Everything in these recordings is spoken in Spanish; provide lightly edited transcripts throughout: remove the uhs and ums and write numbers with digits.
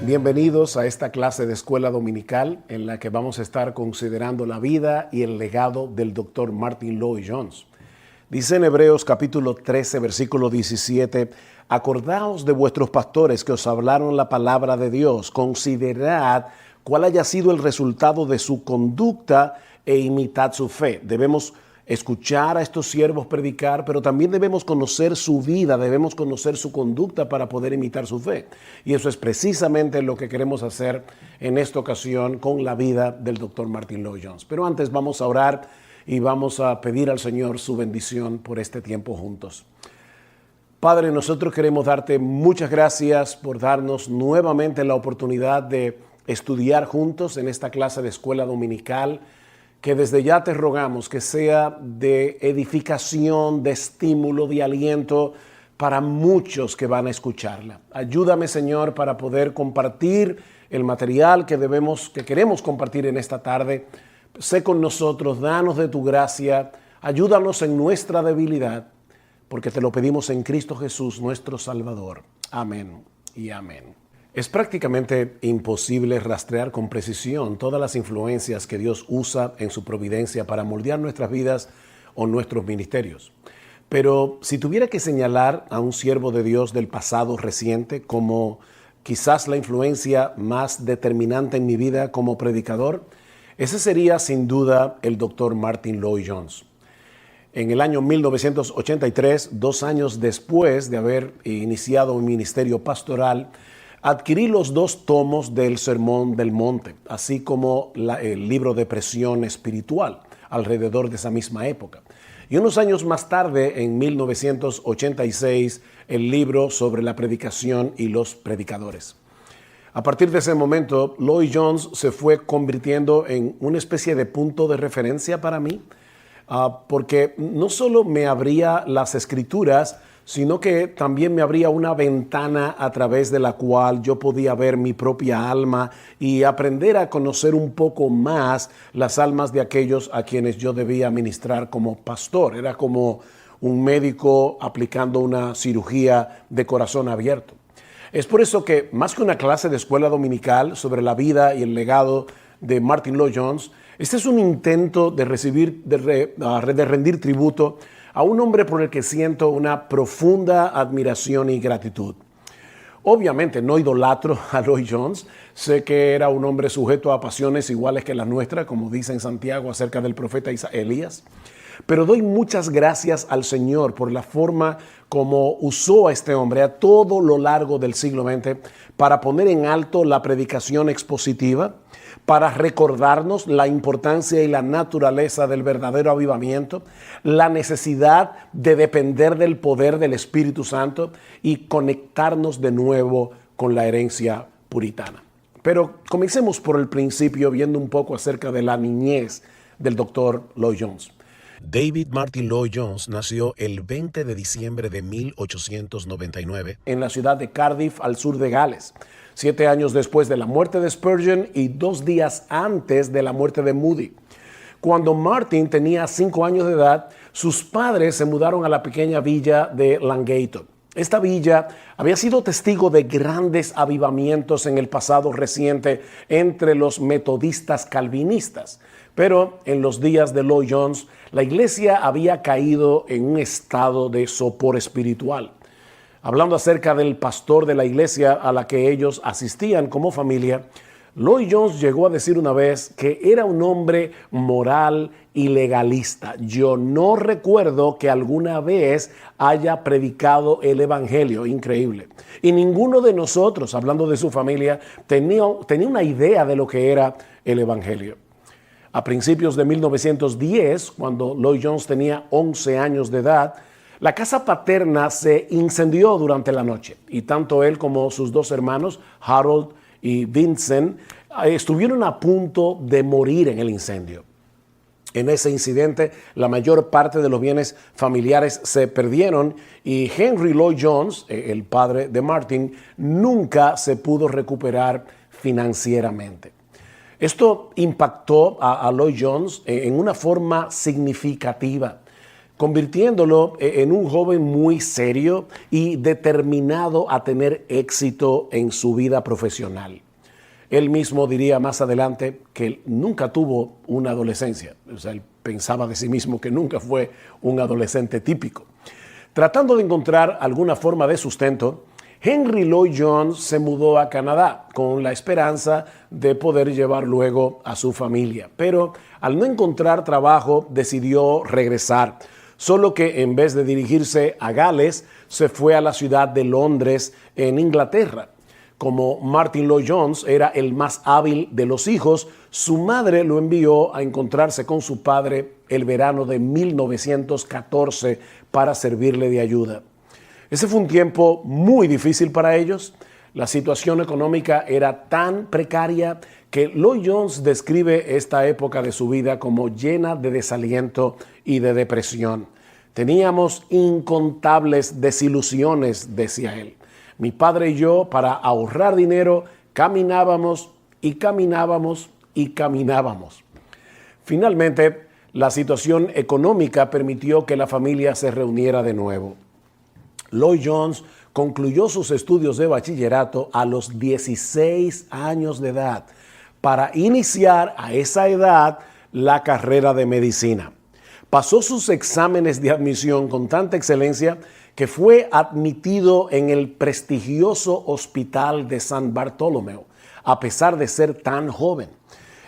Bienvenidos a esta clase de escuela dominical en la que vamos a estar considerando la vida y el legado del Dr. Martyn Lloyd-Jones. Dice en Hebreos capítulo 13, versículo 17, acordaos de vuestros pastores que os hablaron la palabra de Dios, considerad cuál haya sido el resultado de su conducta e imitad su fe. Debemos escuchar a estos siervos predicar, pero también debemos conocer su vida, debemos conocer su conducta para poder imitar su fe. Y eso es precisamente lo que queremos hacer en esta ocasión con la vida del Dr. Martyn Lloyd-Jones. Pero antes vamos a orar y vamos a pedir al Señor su bendición por este tiempo juntos. Padre, nosotros queremos darte muchas gracias por darnos nuevamente la oportunidad de estudiar juntos en esta clase de escuela dominical, que desde ya te rogamos que sea de edificación, de estímulo, de aliento para muchos que van a escucharla. Ayúdame, Señor, para poder compartir el material que queremos compartir en esta tarde. Sé con nosotros, danos de tu gracia, ayúdanos en nuestra debilidad, porque te lo pedimos en Cristo Jesús, nuestro Salvador. Amén y amén. Es prácticamente imposible rastrear con precisión todas las influencias que Dios usa en su providencia para moldear nuestras vidas o nuestros ministerios. Pero si tuviera que señalar a un siervo de Dios del pasado reciente como quizás la influencia más determinante en mi vida como predicador, ese sería sin duda el Dr. Martyn Lloyd-Jones. En el año 1983, 2 años después de haber iniciado un ministerio pastoral, adquirí los 2 tomos del Sermón del Monte, así como el libro de Presión Espiritual, alrededor de esa misma época. Y unos años más tarde, en 1986, el libro sobre la predicación y los predicadores. A partir de ese momento, Lloyd-Jones se fue convirtiendo en una especie de punto de referencia para mí, porque no solo me abría las escrituras, sino que también me abría una ventana a través de la cual yo podía ver mi propia alma y aprender a conocer un poco más las almas de aquellos a quienes yo debía ministrar como pastor. Era como un médico aplicando una cirugía de corazón abierto. Es por eso que, más que una clase de escuela dominical sobre la vida y el legado de Martyn Lloyd-Jones, este es un intento de rendir tributo a un hombre por el que siento una profunda admiración y gratitud. Obviamente no idolatro a Lloyd-Jones, sé que era un hombre sujeto a pasiones iguales que las nuestras, como dice en Santiago acerca del profeta Elías, pero doy muchas gracias al Señor por la forma como usó a este hombre a todo lo largo del siglo XX para poner en alto la predicación expositiva, para recordarnos la importancia y la naturaleza del verdadero avivamiento, la necesidad de depender del poder del Espíritu Santo y conectarnos de nuevo con la herencia puritana. Pero comencemos por el principio viendo un poco acerca de la niñez del Dr. Lloyd-Jones. David Martyn Lloyd-Jones nació el 20 de diciembre de 1899 en la ciudad de Cardiff, al sur de Gales, 7 años después de la muerte de Spurgeon y 2 días antes de la muerte de Moody. Cuando Martyn tenía 5 años de edad, sus padres se mudaron a la pequeña villa de Langayton. Esta villa había sido testigo de grandes avivamientos en el pasado reciente entre los metodistas calvinistas. Pero en los días de Lloyd-Jones, la iglesia había caído en un estado de sopor espiritual. Hablando acerca del pastor de la iglesia a la que ellos asistían como familia, Lloyd-Jones llegó a decir una vez que era un hombre moral y legalista. Yo no recuerdo que alguna vez haya predicado el evangelio. Increíble. Y ninguno de nosotros, hablando de su familia, tenía una idea de lo que era el evangelio. A principios de 1910, cuando Lloyd-Jones tenía 11 años de edad, la casa paterna se incendió durante la noche y tanto él como sus 2 hermanos, Harold y Vincent, estuvieron a punto de morir en el incendio. En ese incidente, la mayor parte de los bienes familiares se perdieron y Henry Lloyd-Jones, el padre de Martyn, nunca se pudo recuperar financieramente. Esto impactó a Lloyd-Jones en una forma significativa. convirtiéndolo en un joven muy serio y determinado a tener éxito en su vida profesional. Él mismo diría más adelante que él nunca tuvo una adolescencia. O sea, él pensaba de sí mismo que nunca fue un adolescente típico. Tratando de encontrar alguna forma de sustento, Henry Lloyd Jones se mudó a Canadá con la esperanza de poder llevar luego a su familia. Pero al no encontrar trabajo, decidió regresar. Solo que en vez de dirigirse a Gales, se fue a la ciudad de Londres, en Inglaterra. Como Martyn Lloyd-Jones era el más hábil de los hijos, su madre lo envió a encontrarse con su padre el verano de 1914 para servirle de ayuda. Ese fue un tiempo muy difícil para ellos. La situación económica era tan precaria que Lloyd-Jones describe esta época de su vida como llena de desaliento y de depresión. Teníamos incontables desilusiones, decía él. Mi padre y yo, para ahorrar dinero, caminábamos y caminábamos y caminábamos. Finalmente, la situación económica permitió que la familia se reuniera de nuevo. Lloyd-Jones concluyó sus estudios de bachillerato a los 16 años de edad para iniciar a esa edad la carrera de medicina. Pasó sus exámenes de admisión con tanta excelencia que fue admitido en el prestigioso Hospital de San Bartolomeo, a pesar de ser tan joven.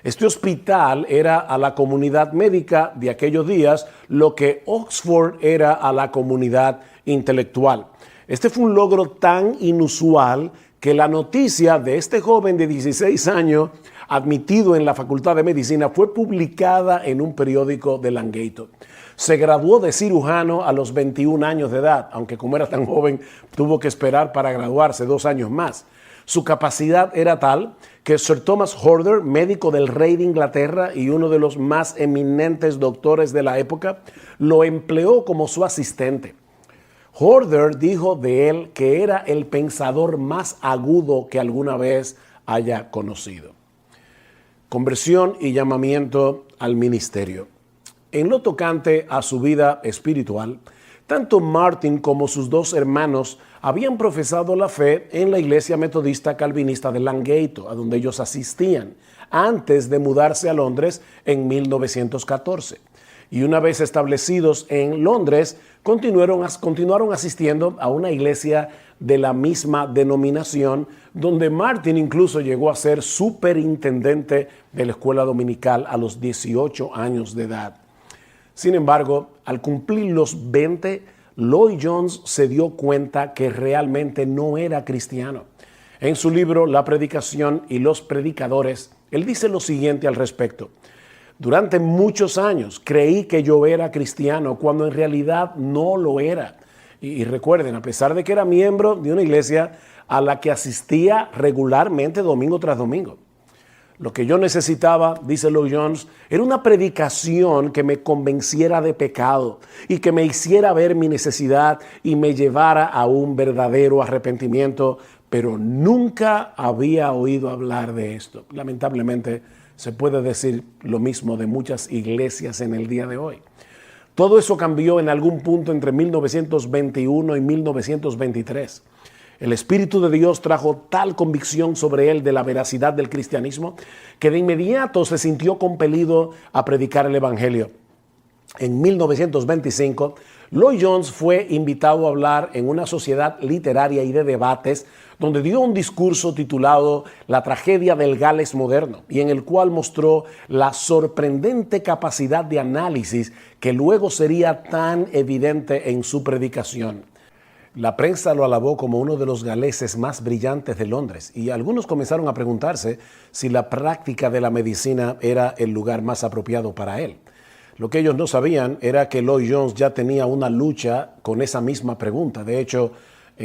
Este hospital era a la comunidad médica de aquellos días lo que Oxford era a la comunidad intelectual. Este fue un logro tan inusual que la noticia de este joven de 16 años admitido en la Facultad de Medicina fue publicada en un periódico de Langate. Se graduó de cirujano a los 21 años de edad, aunque como era tan joven tuvo que esperar para graduarse 2 años más. Su capacidad era tal que Sir Thomas Horder, médico del rey de Inglaterra y uno de los más eminentes doctores de la época, lo empleó como su asistente. Horder dijo de él que era el pensador más agudo que alguna vez haya conocido. Conversión y llamamiento al ministerio. En lo tocante a su vida espiritual, tanto Martyn como sus 2 hermanos habían profesado la fe en la iglesia metodista calvinista de Langate, a donde ellos asistían, antes de mudarse a Londres en 1914. Y una vez establecidos en Londres, continuaron asistiendo a una iglesia de la misma denominación, donde Martyn incluso llegó a ser superintendente de la escuela dominical a los 18 años de edad. Sin embargo, al cumplir los 20, Lloyd-Jones se dio cuenta que realmente no era cristiano. En su libro La predicación y los predicadores, él dice lo siguiente al respecto. Durante muchos años creí que yo era cristiano cuando en realidad no lo era. Y recuerden, a pesar de que era miembro de una iglesia a la que asistía regularmente domingo tras domingo. Lo que yo necesitaba, dice Lloyd-Jones, era una predicación que me convenciera de pecado y que me hiciera ver mi necesidad y me llevara a un verdadero arrepentimiento, pero nunca había oído hablar de esto. Lamentablemente, se puede decir lo mismo de muchas iglesias en el día de hoy. Todo eso cambió en algún punto entre 1921 y 1923. El Espíritu de Dios trajo tal convicción sobre él de la veracidad del cristianismo que de inmediato se sintió compelido a predicar el Evangelio. En 1925, Lloyd-Jones fue invitado a hablar en una sociedad literaria y de debates donde dio un discurso titulado La tragedia del Gales moderno y en el cual mostró la sorprendente capacidad de análisis que luego sería tan evidente en su predicación. La prensa lo alabó como uno de los galeses más brillantes de Londres y algunos comenzaron a preguntarse si la práctica de la medicina era el lugar más apropiado para él. Lo que ellos no sabían era que Lloyd-Jones ya tenía una lucha con esa misma pregunta. De hecho,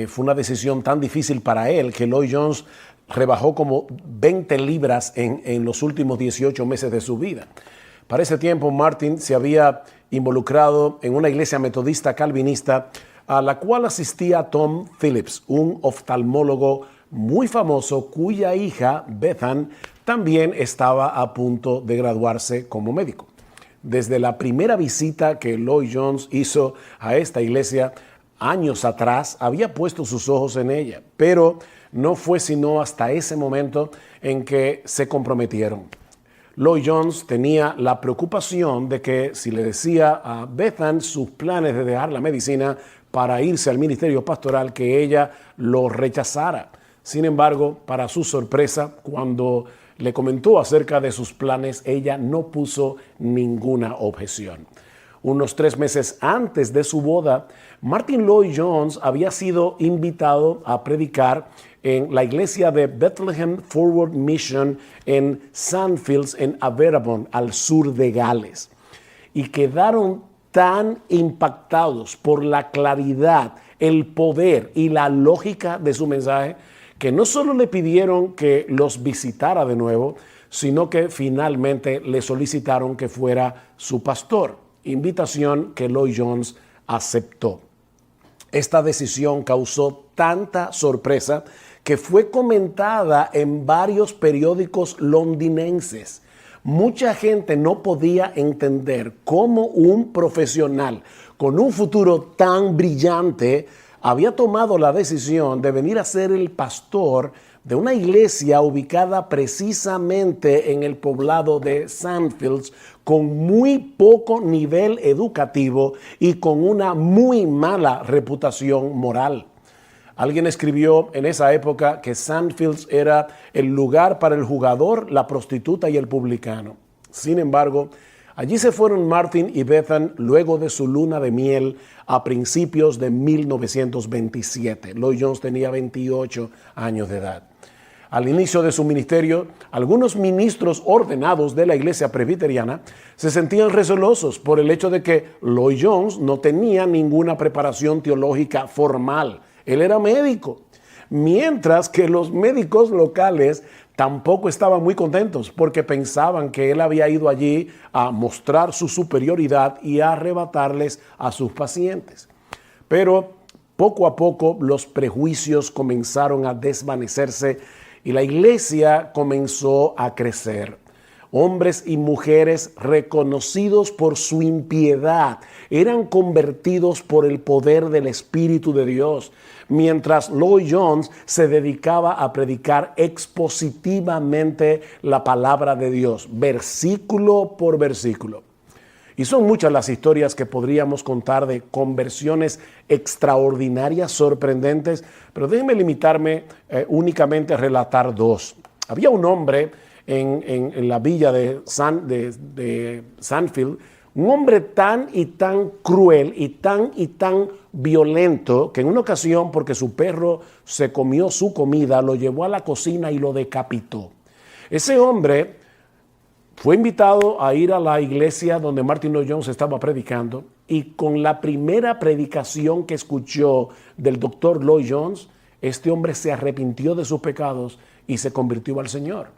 fue una decisión tan difícil para él que Lloyd-Jones rebajó como 20 libras en los últimos 18 meses de su vida. Para ese tiempo, Martyn se había involucrado en una iglesia metodista calvinista a la cual asistía Tom Phillips, un oftalmólogo muy famoso cuya hija, Bethan, también estaba a punto de graduarse como médico. desde la primera visita que Lloyd Jones hizo a esta iglesia años atrás, había puesto sus ojos en ella, pero no fue sino hasta ese momento en que se comprometieron. Lloyd Jones tenía la preocupación de que si le decía a Bethan sus planes de dejar la medicina para irse al ministerio pastoral, que ella lo rechazara. Sin embargo, para su sorpresa, cuando le comentó acerca de sus planes, ella no puso ninguna objeción. Unos 3 meses antes de su boda, Martyn Lloyd-Jones había sido invitado a predicar en la iglesia de Bethlehem Forward Mission en Sandfields, en Aberabon, al sur de Gales. Y quedaron tan impactados por la claridad, el poder y la lógica de su mensaje, que no solo le pidieron que los visitara de nuevo, sino que finalmente le solicitaron que fuera su pastor, invitación que Lloyd-Jones aceptó. Esta decisión causó tanta sorpresa que fue comentada en varios periódicos londinenses. Mucha gente no podía entender cómo un profesional con un futuro tan brillante había tomado la decisión de venir a ser el pastor de una iglesia ubicada precisamente en el poblado de Sandfields, con muy poco nivel educativo y con una muy mala reputación moral. Alguien escribió en esa época que Sandfields era el lugar para el jugador, la prostituta y el publicano. Sin embargo, allí se fueron Martyn y Bethan luego de su luna de miel a principios de 1927. Lloyd-Jones tenía 28 años de edad. Al inicio de su ministerio, algunos ministros ordenados de la iglesia presbiteriana se sentían recelosos por el hecho de que Lloyd-Jones no tenía ninguna preparación teológica formal. Él era médico, mientras que los médicos locales tampoco estaban muy contentos porque pensaban que él había ido allí a mostrar su superioridad y a arrebatarles a sus pacientes. Pero poco a poco los prejuicios comenzaron a desvanecerse y la iglesia comenzó a crecer. Hombres y mujeres reconocidos por su impiedad eran convertidos por el poder del Espíritu de Dios, mientras Lloyd-Jones se dedicaba a predicar expositivamente la palabra de Dios, versículo por versículo. Y son muchas las historias que podríamos contar de conversiones extraordinarias, sorprendentes, pero déjenme limitarme únicamente a relatar 2. Había un hombre en la villa de Sandfield, un hombre tan y tan cruel y tan violento que en una ocasión, porque su perro se comió su comida, lo llevó a la cocina y lo decapitó. Ese hombre fue invitado a ir a la iglesia donde Martyn Lloyd-Jones estaba predicando, y con la primera predicación que escuchó del doctor Lloyd-Jones, este hombre se arrepintió de sus pecados y se convirtió al Señor.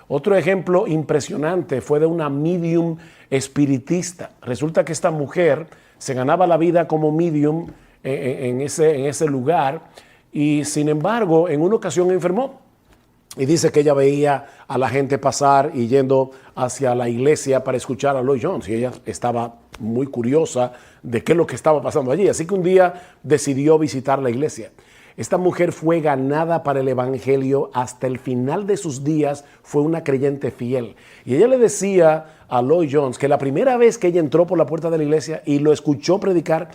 Otro ejemplo impresionante fue de una medium espiritista. Resulta que esta mujer se ganaba la vida como medium en ese lugar, y sin embargo en una ocasión enfermó. Y dice que ella veía a la gente pasar y yendo hacia la iglesia para escuchar a Lloyd-Jones. Y ella estaba muy curiosa de qué es lo que estaba pasando allí. Así que un día decidió visitar la iglesia. Esta mujer fue ganada para el evangelio hasta el final de sus días, fue una creyente fiel. Y ella le decía a Lloyd-Jones que la primera vez que ella entró por la puerta de la iglesia y lo escuchó predicar,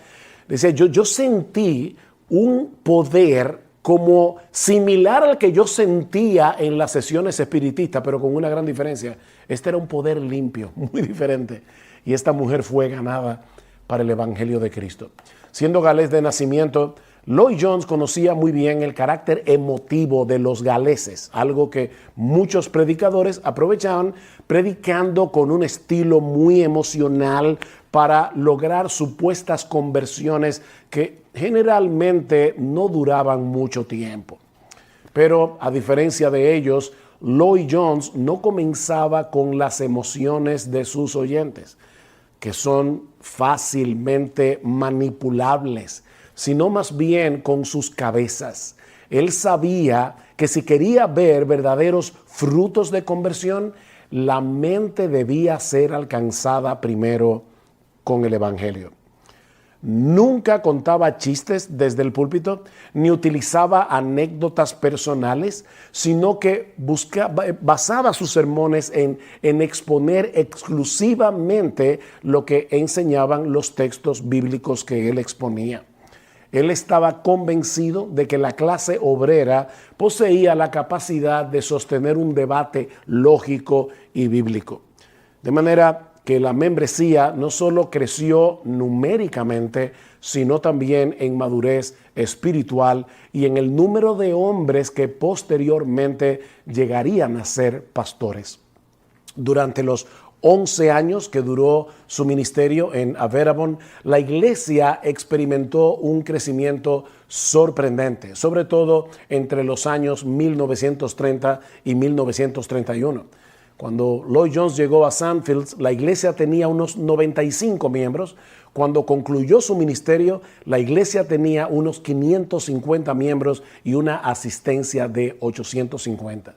decía, yo sentí un poder como similar al que yo sentía en las sesiones espiritistas, pero con una gran diferencia. Este era un poder limpio, muy diferente. Y esta mujer fue ganada para el evangelio de Cristo. Siendo galés de nacimiento, Lloyd-Jones conocía muy bien el carácter emotivo de los galeses, algo que muchos predicadores aprovechaban, predicando con un estilo muy emocional para lograr supuestas conversiones que generalmente no duraban mucho tiempo. Pero a diferencia de ellos, Lloyd-Jones no comenzaba con las emociones de sus oyentes, que son fácilmente manipulables, sino más bien con sus cabezas. Él sabía que si quería ver verdaderos frutos de conversión, la mente debía ser alcanzada primero con el Evangelio. Nunca contaba chistes desde el púlpito, ni utilizaba anécdotas personales, sino que basaba sus sermones en exponer exclusivamente lo que enseñaban los textos bíblicos que él exponía. Él estaba convencido de que la clase obrera poseía la capacidad de sostener un debate lógico y bíblico. De manera que la membresía no solo creció numéricamente, sino también en madurez espiritual y en el número de hombres que posteriormente llegarían a ser pastores. Durante los 11 años que duró su ministerio en Averabón, la iglesia experimentó un crecimiento sorprendente, sobre todo entre los años 1930 y 1931. Cuando Lloyd Jones llegó a Sandfields, la iglesia tenía unos 95 miembros. Cuando concluyó su ministerio, la iglesia tenía unos 550 miembros y una asistencia de 850.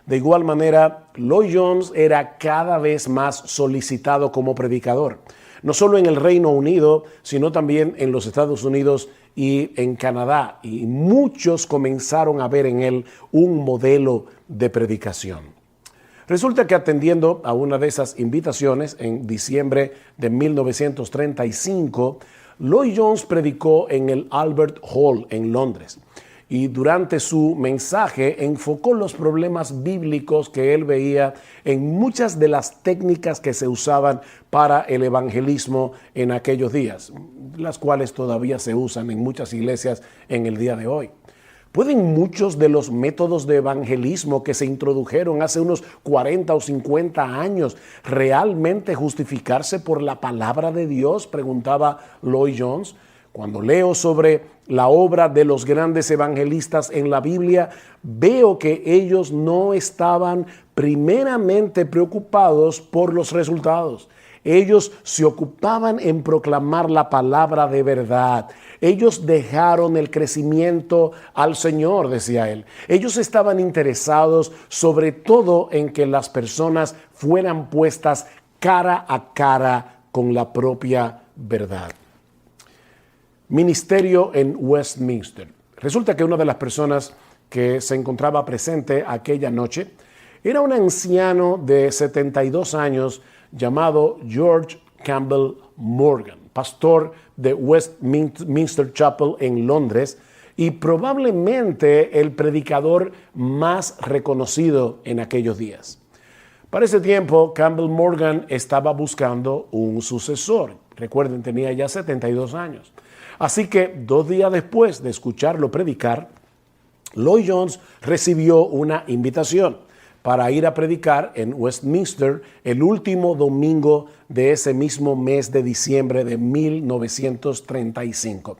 De igual manera, Lloyd Jones era cada vez más solicitado como predicador, no solo en el Reino Unido, sino también en los Estados Unidos y en Canadá. Y muchos comenzaron a ver en él un modelo de predicación. Resulta que atendiendo a una de esas invitaciones en diciembre de 1935, Lloyd Jones predicó en el Albert Hall en Londres. Y durante su mensaje enfocó los problemas bíblicos que él veía en muchas de las técnicas que se usaban para el evangelismo en aquellos días, las cuales todavía se usan en muchas iglesias en el día de hoy. ¿Pueden muchos de los métodos de evangelismo que se introdujeron hace unos 40 o 50 años realmente justificarse por la palabra de Dios?, preguntaba Lloyd Jones. Cuando leo sobre la obra de los grandes evangelistas en la Biblia, veo que ellos no estaban primeramente preocupados por los resultados. Ellos se ocupaban en proclamar la palabra de verdad. Ellos dejaron el crecimiento al Señor, decía él. Ellos estaban interesados sobre todo en que las personas fueran puestas cara a cara con la propia verdad. Ministerio en Westminster. Resulta que una de las personas que se encontraba presente aquella noche era un anciano de 72 años llamado George Campbell Morgan, pastor de Westminster Chapel en Londres y probablemente el predicador más reconocido en aquellos días. Para ese tiempo, Campbell Morgan estaba buscando un sucesor. Recuerden, tenía ya 72 años. Así que 2 días después de escucharlo predicar, Lloyd Jones recibió una invitación para ir a predicar en Westminster el último domingo de ese mismo mes de diciembre de 1935.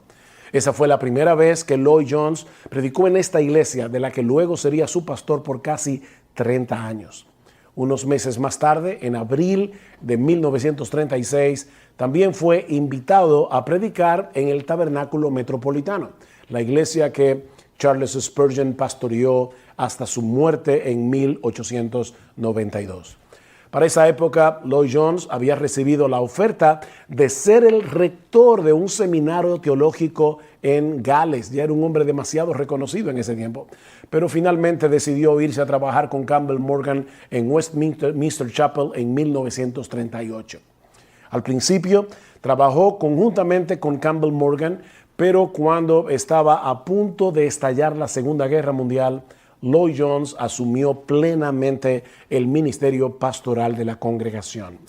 Esa fue la primera vez que Lloyd Jones predicó en esta iglesia, de la que luego sería su pastor por casi 30 años. Unos meses más tarde, en abril de 1936, también fue invitado a predicar en el Tabernáculo Metropolitano, la iglesia que Charles Spurgeon pastoreó hasta su muerte en 1892. Para esa época, Lloyd Jones había recibido la oferta de ser el rector de un seminario teológico en Gales. Ya era un hombre demasiado reconocido en ese tiempo. Pero finalmente decidió irse a trabajar con Campbell Morgan en Westminster Chapel en 1938. Al principio, trabajó conjuntamente con Campbell Morgan, pero cuando estaba a punto de estallar la Segunda Guerra Mundial, Lloyd Jones asumió plenamente el ministerio pastoral de la congregación.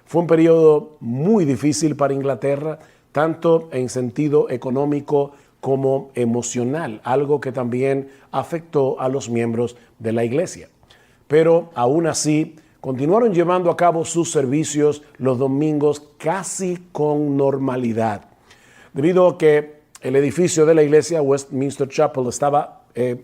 Fue un periodo muy difícil para Inglaterra, tanto en sentido económico como emocional, algo que también afectó a los miembros de la iglesia. Pero aún así, continuaron llevando a cabo sus servicios los domingos casi con normalidad. Debido a que el edificio de la iglesia, Westminster Chapel, estaba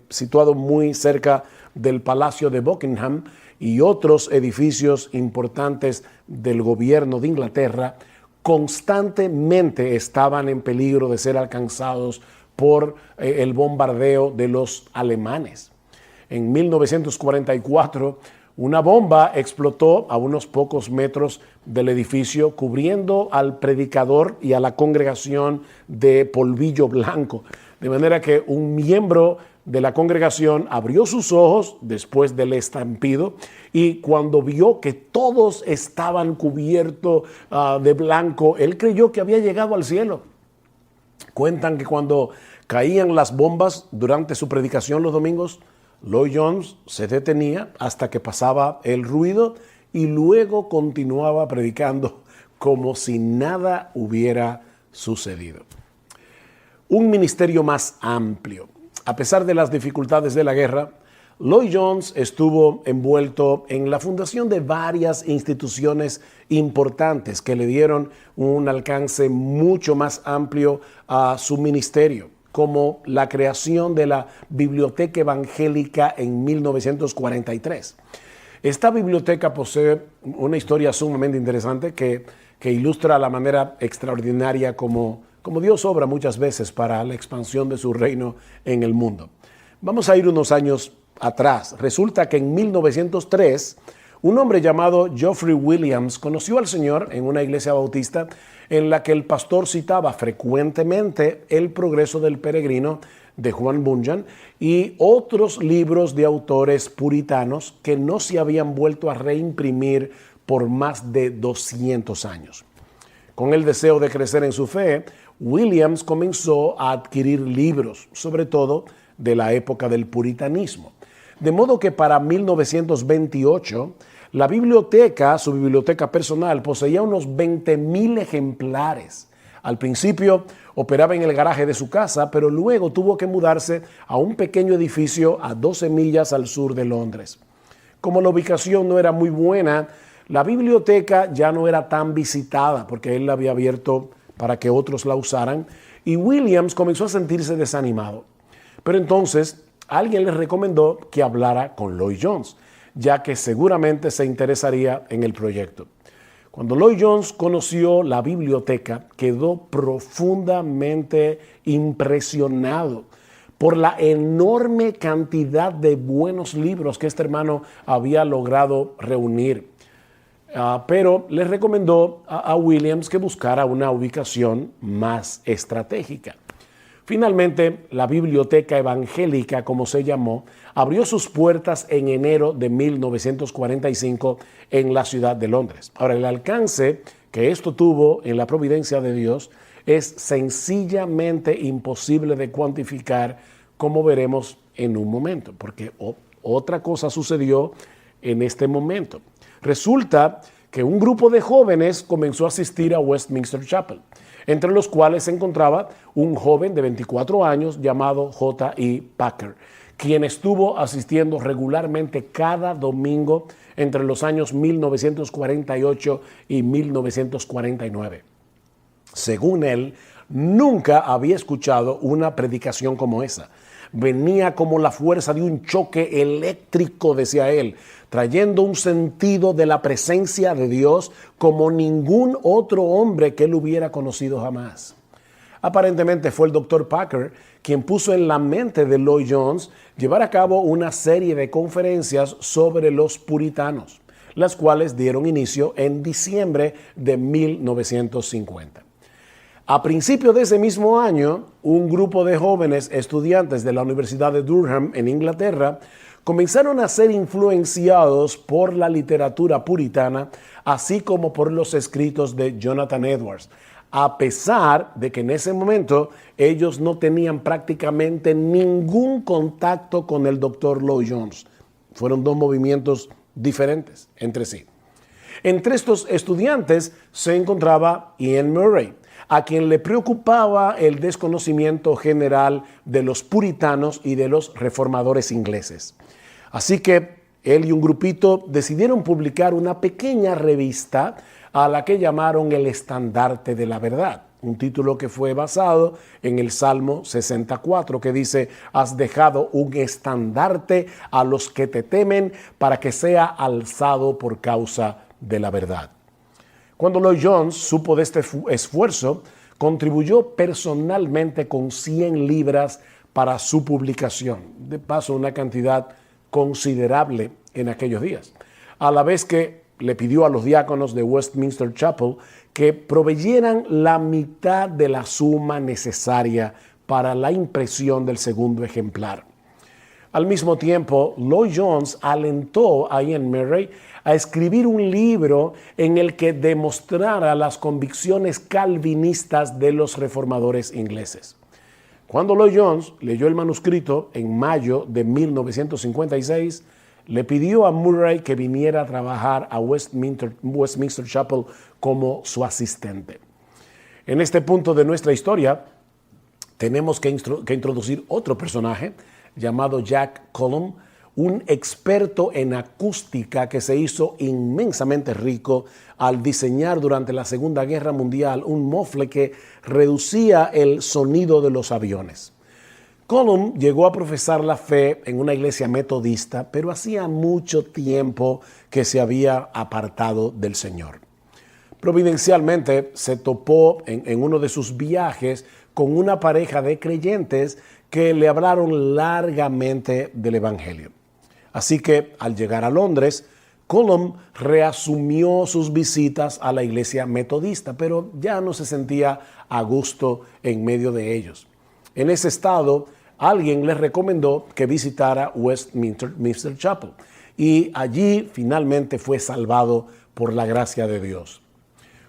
situado muy cerca del Palacio de Buckingham y otros edificios importantes del gobierno de Inglaterra, constantemente estaban en peligro de ser alcanzados por el bombardeo de los alemanes. En 1944, Una bomba explotó a unos pocos metros del edificio, cubriendo al predicador y a la congregación de polvillo blanco. De manera que un miembro de la congregación abrió sus ojos después del estampido y cuando vio que todos estaban cubiertos de blanco, él creyó que había llegado al cielo. Cuentan que cuando caían las bombas durante su predicación los domingos, Lloyd Jones se detenía hasta que pasaba el ruido y luego continuaba predicando como si nada hubiera sucedido. Un ministerio más amplio. A pesar de las dificultades de la guerra, Lloyd Jones estuvo envuelto en la fundación de varias instituciones importantes que le dieron un alcance mucho más amplio a su ministerio, como la creación de la Biblioteca Evangélica en 1943. Esta biblioteca posee una historia sumamente interesante que ilustra la manera extraordinaria como Dios obra muchas veces para la expansión de su reino en el mundo. Vamos a ir unos años atrás. Resulta que en 1903, un hombre llamado Geoffrey Williams conoció al Señor en una iglesia bautista en la que el pastor citaba frecuentemente El progreso del peregrino de Juan Bunyan y otros libros de autores puritanos que no se habían vuelto a reimprimir por más de 200 años. Con el deseo de crecer en su fe, Williams comenzó a adquirir libros, sobre todo de la época del puritanismo. De modo que para 1928, la biblioteca, su biblioteca personal, poseía unos 20,000 ejemplares. Al principio operaba en el garaje de su casa, pero luego tuvo que mudarse a un pequeño edificio a 12 millas al sur de Londres. Como la ubicación no era muy buena, la biblioteca ya no era tan visitada porque él la había abierto para que otros la usaran y Williams comenzó a sentirse desanimado. Pero entonces alguien le recomendó que hablara con Lloyd Jones, ya que seguramente se interesaría en el proyecto. Cuando Lloyd Jones conoció la biblioteca, quedó profundamente impresionado por la enorme cantidad de buenos libros que este hermano había logrado reunir. Pero le recomendó a Williams que buscara una ubicación más estratégica. Finalmente, la Biblioteca Evangélica, como se llamó, abrió sus puertas en enero de 1945 en la ciudad de Londres. Ahora, el alcance que esto tuvo en la providencia de Dios es sencillamente imposible de cuantificar, como veremos en un momento, porque otra cosa sucedió en este momento. Resulta que un grupo de jóvenes comenzó a asistir a Westminster Chapel, entre los cuales se encontraba un joven de 24 años llamado J.E. Packer, quien estuvo asistiendo regularmente cada domingo entre los años 1948 y 1949. Según él, nunca había escuchado una predicación como esa. Venía como la fuerza de un choque eléctrico, decía él, trayendo un sentido de la presencia de Dios como ningún otro hombre que él hubiera conocido jamás. Aparentemente fue el Dr. Packer quien puso en la mente de Lloyd Jones llevar a cabo una serie de conferencias sobre los puritanos, las cuales dieron inicio en diciembre de 1950. A principios de ese mismo año, un grupo de jóvenes estudiantes de la Universidad de Durham en Inglaterra comenzaron a ser influenciados por la literatura puritana, así como por los escritos de Jonathan Edwards, a pesar de que en ese momento ellos no tenían prácticamente ningún contacto con el Dr. Lloyd Jones. Fueron dos movimientos diferentes entre sí. Entre estos estudiantes se encontraba Ian Murray, a quien le preocupaba el desconocimiento general de los puritanos y de los reformadores ingleses. Así que él y un grupito decidieron publicar una pequeña revista a la que llamaron El Estandarte de la Verdad, un título que fue basado en el Salmo 64, que dice: «Has dejado un estandarte a los que te temen para que sea alzado por causa de la verdad». Cuando Lloyd Jones supo de este esfuerzo, contribuyó personalmente con 100 libras para su publicación. De paso, una cantidad considerable en aquellos días. a la vez que le pidió a los diáconos de Westminster Chapel que proveyeran la mitad de la suma necesaria para la impresión del segundo ejemplar. Al mismo tiempo, Lloyd Jones alentó a Ian Murray a escribir un libro en el que demostrara las convicciones calvinistas de los reformadores ingleses. Cuando Lloyd Jones leyó el manuscrito en mayo de 1956, le pidió a Murray que viniera a trabajar a Westminster Chapel como su asistente. En este punto de nuestra historia, tenemos que introducir otro personaje llamado Jack Cullum, un experto en acústica que se hizo inmensamente rico al diseñar durante la Segunda Guerra Mundial un mofle que reducía el sonido de los aviones. Cullum llegó a profesar la fe en una iglesia metodista, pero hacía mucho tiempo que se había apartado del Señor. Providencialmente se topó en uno de sus viajes con una pareja de creyentes que le hablaron largamente del Evangelio. Así que al llegar a Londres, Cullum reasumió sus visitas a la iglesia metodista, pero ya no se sentía a gusto en medio de ellos. En ese estado, alguien le recomendó que visitara Westminster Chapel y allí finalmente fue salvado por la gracia de Dios.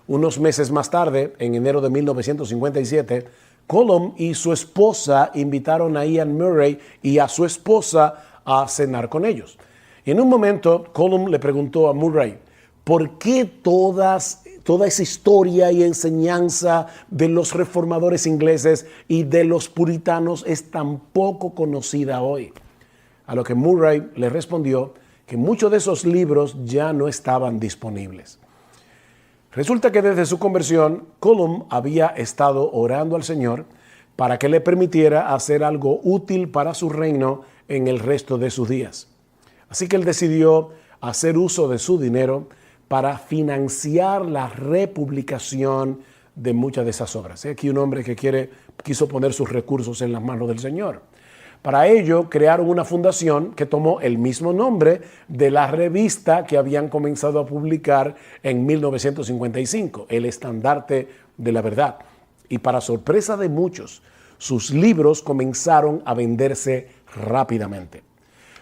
Unos meses más tarde, en enero de 1957, Cullum y su esposa invitaron a Ian Murray y a su esposa a cenar con ellos. Y en un momento, Cullum le preguntó a Murray, ¿por qué toda esa historia y enseñanza de los reformadores ingleses y de los puritanos es tan poco conocida hoy? A lo que Murray le respondió que muchos de esos libros ya no estaban disponibles. Resulta que desde su conversión, Cullum había estado orando al Señor para que le permitiera hacer algo útil para su reino en el resto de sus días. Así que él decidió hacer uso de su dinero para financiar la republicación de muchas de esas obras. Aquí un hombre que quiso poner sus recursos en las manos del Señor. Para ello, crearon una fundación que tomó el mismo nombre de la revista que habían comenzado a publicar en 1955, El Estandarte de la Verdad. Y para sorpresa de muchos, sus libros comenzaron a venderse rápidamente.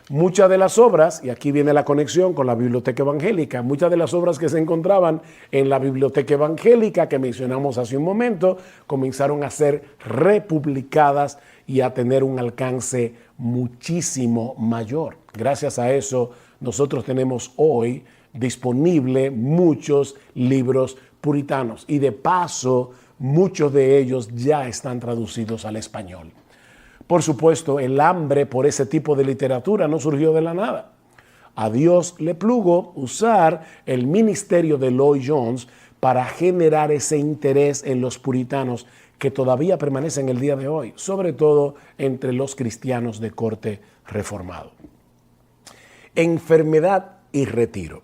Muchas de las obras, y aquí viene la conexión con la Biblioteca Evangélica, muchas de las obras que se encontraban en la Biblioteca Evangélica que mencionamos hace un momento, comenzaron a ser republicadas y a tener un alcance muchísimo mayor. Gracias a eso, nosotros tenemos hoy disponible muchos libros puritanos y de paso, muchos de ellos ya están traducidos al español. Por supuesto, el hambre por ese tipo de literatura no surgió de la nada. A Dios le plugo usar el ministerio de Lloyd Jones para generar ese interés en los puritanos que todavía permanecen el día de hoy, sobre todo entre los cristianos de corte reformado. Enfermedad y retiro.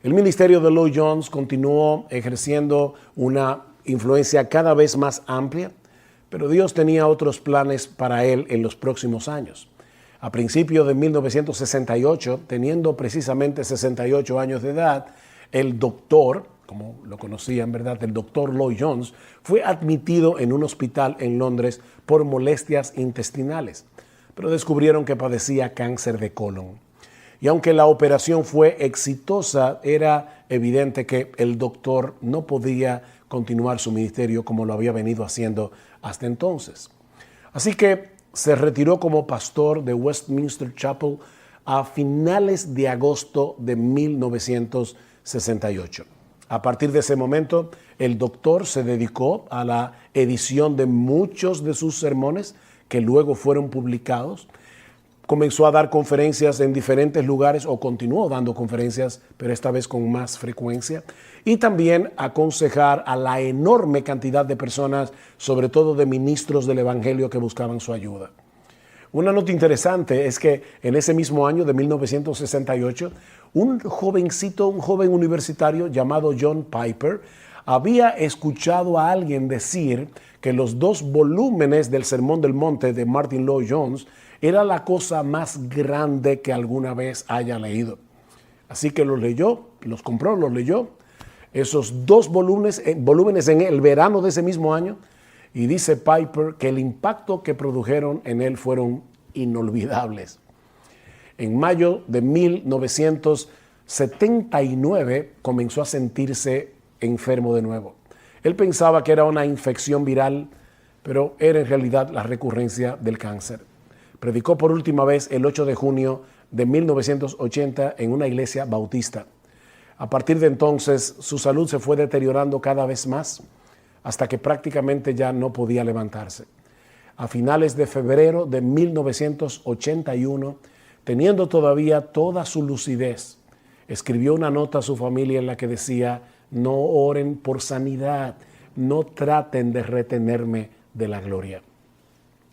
El ministerio de Lloyd Jones continuó ejerciendo una influencia cada vez más amplia, pero Dios tenía otros planes para él en los próximos años. A principios de 1968, teniendo precisamente 68 años de edad, el doctor, como lo conocían, ¿verdad?, el doctor Lloyd Jones, fue admitido en un hospital en Londres por molestias intestinales, pero descubrieron que padecía cáncer de colon. Y aunque la operación fue exitosa, era evidente que el doctor no podía continuar su ministerio como lo había venido haciendo hasta entonces. Así que se retiró como pastor de Westminster Chapel a finales de agosto de 1968. A partir de ese momento, el doctor se dedicó a la edición de muchos de sus sermones que luego fueron publicados. Comenzó a dar conferencias en diferentes lugares o continuó dando conferencias, pero esta vez con más frecuencia. Y también aconsejar a la enorme cantidad de personas, sobre todo de ministros del Evangelio que buscaban su ayuda. Una nota interesante es que en ese mismo año de 1968, un joven universitario llamado John Piper había escuchado a alguien decir que los 2 volúmenes del Sermón del Monte de Martyn Lloyd-Jones era la cosa más grande que alguna vez haya leído. Así que los leyó, los compró, los leyó. Esos 2 volúmenes en el verano de ese mismo año. Y dice Piper que el impacto que produjeron en él fueron inolvidables. En mayo de 1979 comenzó a sentirse enfermo de nuevo. Él pensaba que era una infección viral, pero era en realidad la recurrencia del cáncer. Predicó por última vez el 8 de junio de 1980 en una iglesia bautista. A partir de entonces, su salud se fue deteriorando cada vez más hasta que prácticamente ya no podía levantarse. A finales de febrero de 1981, teniendo todavía toda su lucidez, escribió una nota a su familia en la que decía: no oren por sanidad, no traten de retenerme de la gloria.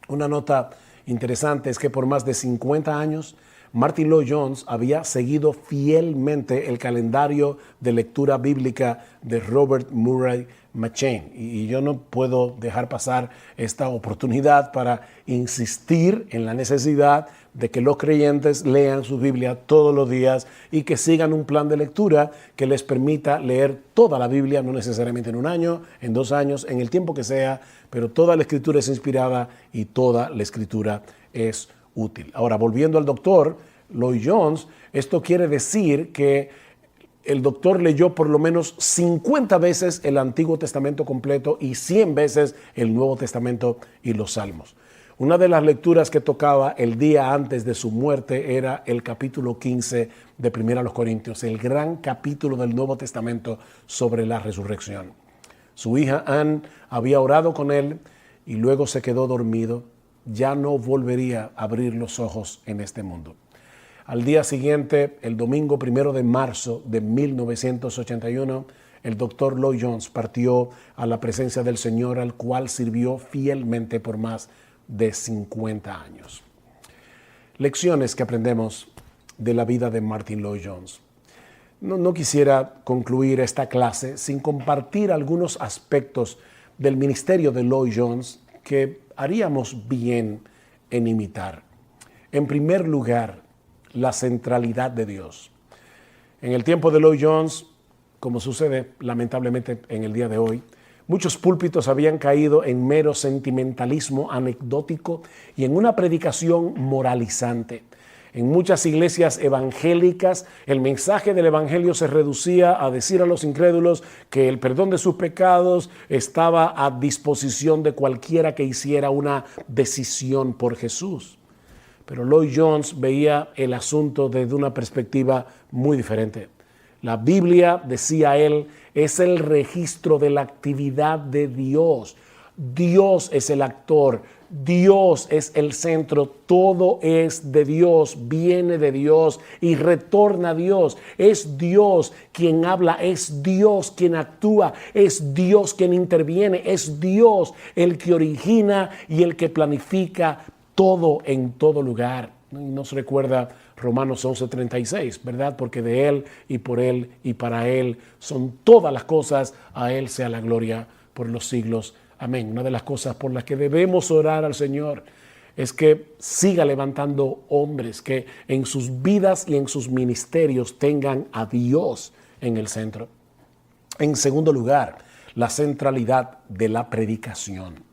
Una nota interesante es que por más de 50 años, Martyn Lloyd-Jones había seguido fielmente el calendario de lectura bíblica de Robert Murray M'Cheyne. Y yo no puedo dejar pasar esta oportunidad para insistir en la necesidad de que los creyentes lean su Biblia todos los días y que sigan un plan de lectura que les permita leer toda la Biblia, no necesariamente en un año, en 2 años, en el tiempo que sea, pero toda la Escritura es inspirada y toda la Escritura es útil. Ahora, volviendo al doctor Lloyd-Jones, esto quiere decir que el doctor leyó por lo menos 50 veces el Antiguo Testamento completo y 100 veces el Nuevo Testamento y los Salmos. Una de las lecturas que tocaba el día antes de su muerte era el capítulo 15 de 1 Corintios, el gran capítulo del Nuevo Testamento sobre la resurrección. Su hija Anne había orado con él y luego se quedó dormido. Ya no volvería a abrir los ojos en este mundo. Al día siguiente, el domingo 1 de marzo de 1981, el doctor Lloyd-Jones partió a la presencia del Señor, al cual sirvió fielmente por más de 50 años. Lecciones que aprendemos de la vida de Martyn Lloyd-Jones. No quisiera concluir esta clase sin compartir algunos aspectos del ministerio de Lloyd-Jones que haríamos bien en imitar. En primer lugar, la centralidad de Dios. En el tiempo de Lloyd-Jones, como sucede lamentablemente en el día de hoy, muchos púlpitos habían caído en mero sentimentalismo anecdótico y en una predicación moralizante. En muchas iglesias evangélicas, el mensaje del evangelio se reducía a decir a los incrédulos que el perdón de sus pecados estaba a disposición de cualquiera que hiciera una decisión por Jesús. Pero Lloyd-Jones veía el asunto desde una perspectiva muy diferente. La Biblia, decía él, es el registro de la actividad de Dios. Dios es el actor, Dios es el centro, todo es de Dios, viene de Dios y retorna a Dios. Es Dios quien habla, es Dios quien actúa, es Dios quien interviene, es Dios el que origina y el que planifica todo en todo lugar. Nos recuerda Romanos 11:36, ¿verdad? Porque de Él y por Él y para Él son todas las cosas, a Él sea la gloria por los siglos. Amén. Una de las cosas por las que debemos orar al Señor es que siga levantando hombres que en sus vidas y en sus ministerios tengan a Dios en el centro. En segundo lugar, la centralidad de la predicación.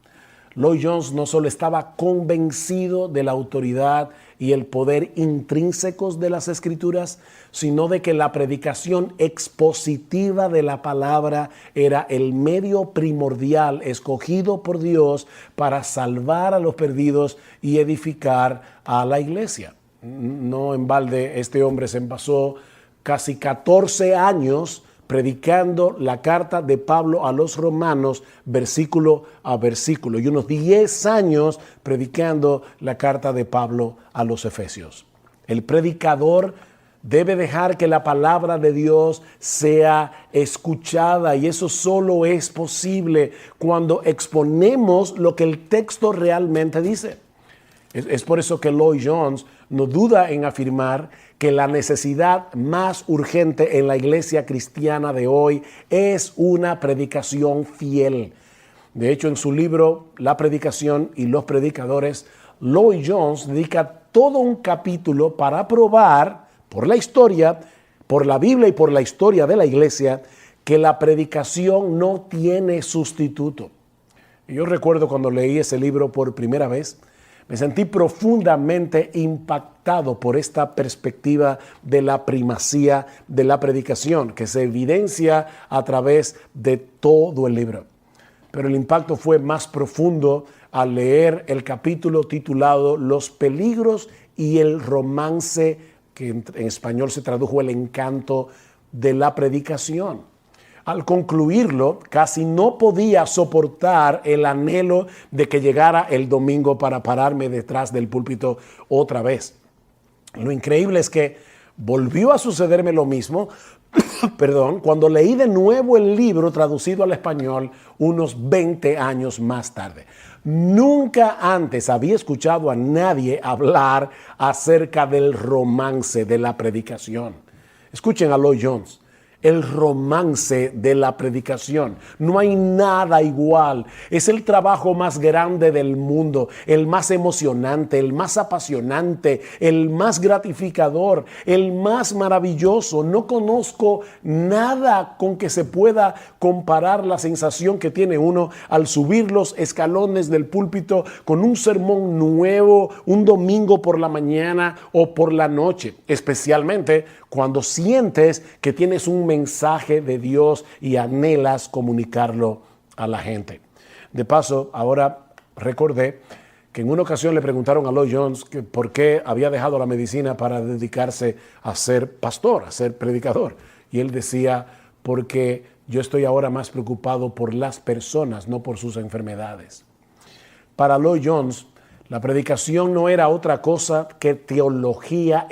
Lloyd-Jones no solo estaba convencido de la autoridad y el poder intrínsecos de las Escrituras, sino de que la predicación expositiva de la palabra era el medio primordial escogido por Dios para salvar a los perdidos y edificar a la iglesia. No en balde este hombre se pasó casi 14 años predicando la carta de Pablo a los romanos versículo a versículo y unos 10 años predicando la carta de Pablo a los efesios. El predicador debe dejar que la palabra de Dios sea escuchada y eso solo es posible cuando exponemos lo que el texto realmente dice. Es por eso que Lloyd-Jones no duda en afirmar que la necesidad más urgente en la iglesia cristiana de hoy es una predicación fiel. De hecho, en su libro La predicación y los predicadores, Lloyd-Jones dedica todo un capítulo para probar por la historia por la Biblia y por la historia de la iglesia, que la predicación no tiene sustituto. Y yo recuerdo cuando leí ese libro por primera vez, me sentí profundamente impactado por esta perspectiva de la primacía de la predicación, que se evidencia a través de todo el libro. Pero el impacto fue más profundo al leer el capítulo titulado Los peligros y el romance, que en español se tradujo el encanto de la predicación. Al concluirlo, casi no podía soportar el anhelo de que llegara el domingo para pararme detrás del púlpito otra vez. Lo increíble es que volvió a sucederme lo mismo, cuando leí de nuevo el libro traducido al español unos 20 años más tarde. Nunca antes había escuchado a nadie hablar acerca del romance de la predicación. Escuchen a Lloyd Jones. El romance de la predicación. No hay nada igual. Es el trabajo más grande del mundo, el más emocionante, el más apasionante, el más gratificador, el más maravilloso. No conozco nada con que se pueda comparar la sensación que tiene uno al subir los escalones del púlpito con un sermón nuevo, un domingo por la mañana o por la noche, especialmente cuando sientes que tienes un mensaje de Dios y anhelas comunicarlo a la gente. De paso, ahora recordé que en una ocasión le preguntaron a Lloyd Jones que por qué había dejado la medicina para dedicarse a ser pastor, a ser predicador. Y él decía, porque yo estoy ahora más preocupado por las personas, no por sus enfermedades. Para Lloyd Jones, la predicación no era otra cosa que teología.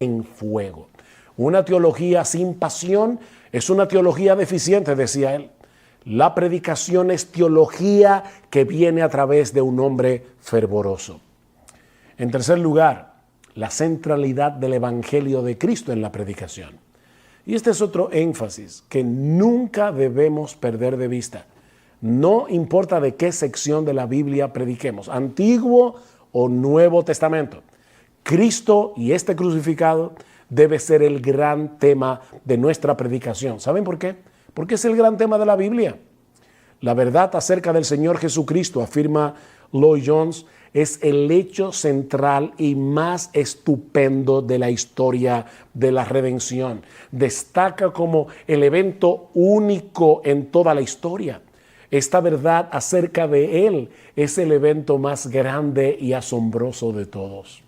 En fuego. Una teología sin pasión es una teología deficiente, decía él. La predicación es teología que viene a través de un hombre fervoroso. En tercer lugar, la centralidad del Evangelio de Cristo en la predicación. Y este es otro énfasis que nunca debemos perder de vista. No importa de qué sección de la Biblia prediquemos, Antiguo o Nuevo Testamento. Cristo y este crucificado debe ser el gran tema de nuestra predicación. ¿Saben por qué? Porque es el gran tema de la Biblia. La verdad acerca del Señor Jesucristo, afirma Lloyd Jones, es el hecho central y más estupendo de la historia de la redención. Destaca como el evento único en toda la historia. Esta verdad acerca de Él es el evento más grande y asombroso de todos.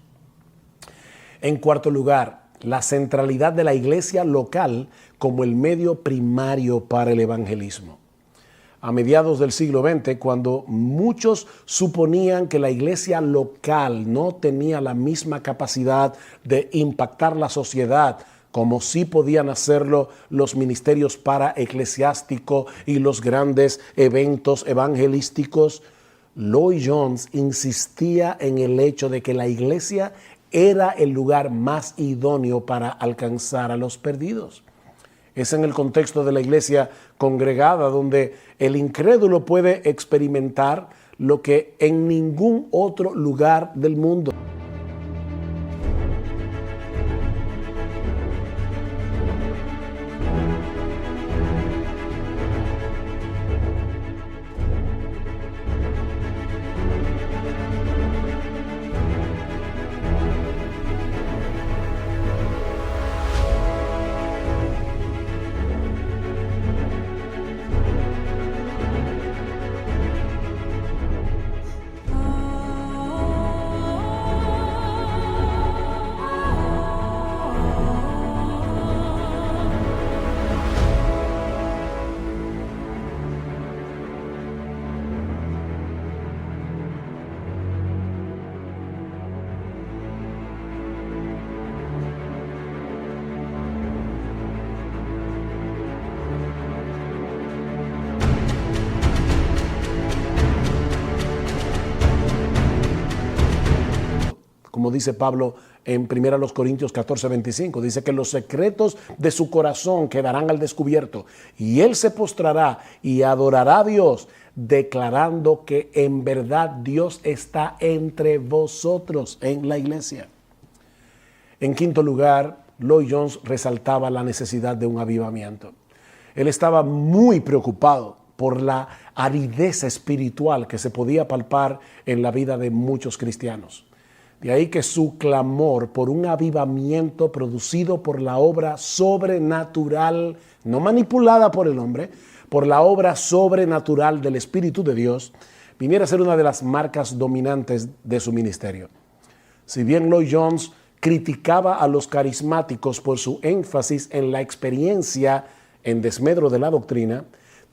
En cuarto lugar, la centralidad de la iglesia local como el medio primario para el evangelismo. A mediados del siglo XX, cuando muchos suponían que la iglesia local no tenía la misma capacidad de impactar la sociedad como sí podían hacerlo los ministerios paraeclesiásticos y los grandes eventos evangelísticos, Lloyd Jones insistía en el hecho de que la iglesia era el lugar más idóneo para alcanzar a los perdidos. Es en el contexto de la iglesia congregada donde el incrédulo puede experimentar lo que en ningún otro lugar del mundo. como dice Pablo en 1 Corintios 14:25. Dice que los secretos de su corazón quedarán al descubierto y él se postrará y adorará a Dios, declarando que en verdad Dios está entre vosotros en la iglesia. En quinto lugar, Lloyd Jones resaltaba la necesidad de un avivamiento. Él estaba muy preocupado por la aridez espiritual que se podía palpar en la vida de muchos cristianos. De ahí que su clamor por un avivamiento producido por la obra sobrenatural, no manipulada por el hombre, por la obra sobrenatural del Espíritu de Dios, viniera a ser una de las marcas dominantes de su ministerio. Si bien Lloyd Jones criticaba a los carismáticos por su énfasis en la experiencia en desmedro de la doctrina,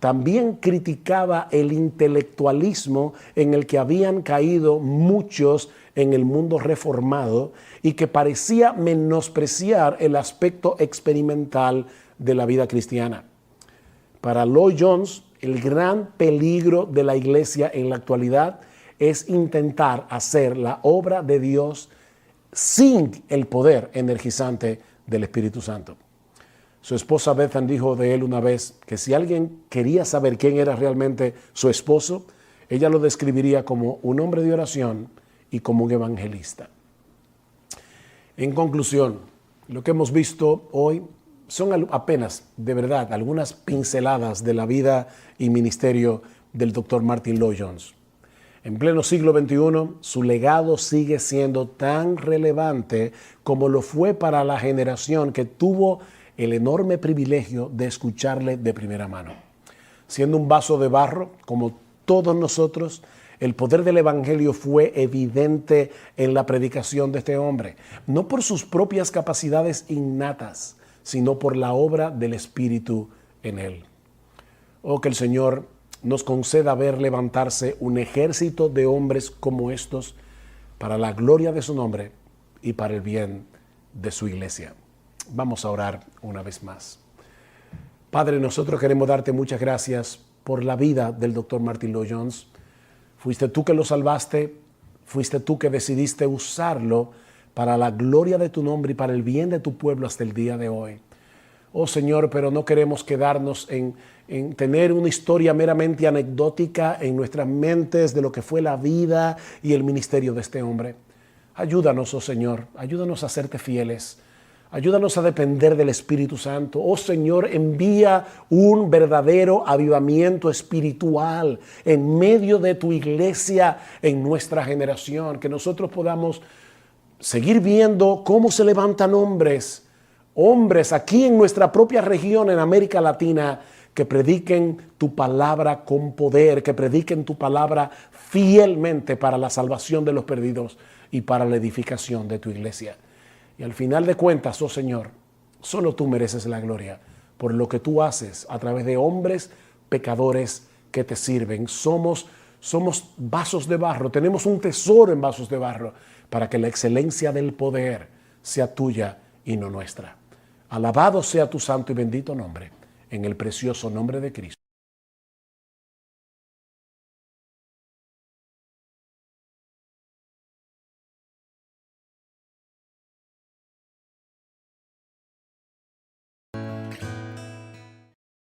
también criticaba el intelectualismo en el que habían caído muchos en el mundo reformado y que parecía menospreciar el aspecto experimental de la vida cristiana. Para Lloyd Jones, el gran peligro de la iglesia en la actualidad es intentar hacer la obra de Dios sin el poder energizante del Espíritu Santo. Su esposa Bethan dijo de él una vez que si alguien quería saber quién era realmente su esposo, ella lo describiría como un hombre de oración y como un evangelista. En conclusión, lo que hemos visto hoy son apenas, de verdad, algunas pinceladas de la vida y ministerio del Dr. Martyn Lloyd Jones. En pleno siglo XXI, su legado sigue siendo tan relevante como lo fue para la generación que tuvo el enorme privilegio de escucharle de primera mano. Siendo un vaso de barro, como todos nosotros, el poder del evangelio fue evidente en la predicación de este hombre, no por sus propias capacidades innatas, sino por la obra del Espíritu en él. Oh, que el Señor nos conceda ver levantarse un ejército de hombres como estos para la gloria de su nombre y para el bien de su iglesia. Vamos a orar una vez más. Padre, nosotros queremos darte muchas gracias por la vida del Dr. Martyn Lloyd Jones. Fuiste tú que lo salvaste, fuiste tú que decidiste usarlo para la gloria de tu nombre y para el bien de tu pueblo hasta el día de hoy. Oh Señor, pero no queremos quedarnos en tener una historia meramente anecdótica en nuestras mentes de lo que fue la vida y el ministerio de este hombre. Ayúdanos, oh Señor, ayúdanos a serte fieles. Ayúdanos a depender del Espíritu Santo. Oh Señor, envía un verdadero avivamiento espiritual en medio de tu iglesia en nuestra generación. Que nosotros podamos seguir viendo cómo se levantan hombres aquí en nuestra propia región, en América Latina, que prediquen tu palabra con poder, que prediquen tu palabra fielmente para la salvación de los perdidos y para la edificación de tu iglesia. Y al final de cuentas, oh Señor, solo tú mereces la gloria por lo que tú haces a través de hombres pecadores que te sirven. Somos vasos de barro, tenemos un tesoro en vasos de barro para que la excelencia del poder sea tuya y no nuestra. Alabado sea tu santo y bendito nombre, en el precioso nombre de Cristo.